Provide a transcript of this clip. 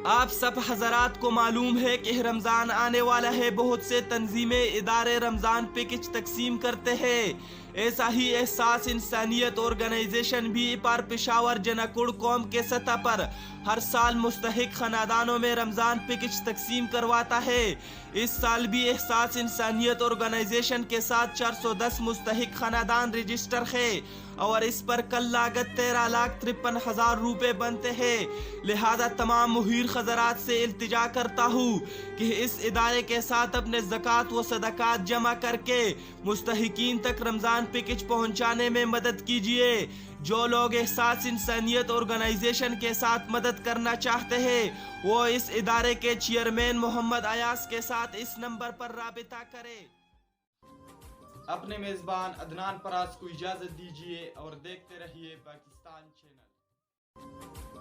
आप सब हजरात को मालूम है कि रमज़ान आने वाला है। बहुत से तंजीमें इदारे रमज़ान पैकेज तकसीम करते हैं। ऐसा ही एहसास इंसानियत ऑर्गेनाइजेशन भी पर पेशावर जनकुड़ कौम के सतह पर हर साल मुस्तहिक खानदानों में रमज़ान पैकेज तकसीम करवाता है। इस साल भी एहसास इंसानियत ऑर्गेनाइजेशन के साथ 410 मुस्तहिक खानदान रजिस्टर है और इस पर कल लागत 13,53,000 रुपए बनते हैं। लिहाजा तमाम मुहीर खजरात से इल्तिजा करता हूँ कि इस इदारे के साथ अपने ज़कात व सदकात जमा करके मुस्तहिकीन तक रमज़ान पैकेज पहुँचाने में मदद कीजिए। जो लोग एहसास इंसानियत ऑर्गेनाइजेशन के साथ मदद करना चाहते हैं वो इस इदारे के चेयरमैन मोहम्मद अयास के साथ इस नंबर पर राबिता करें। अपने मेजबान अदनान परास को इजाजत दीजिए और देखते रहिए पाकिस्तान चैनल।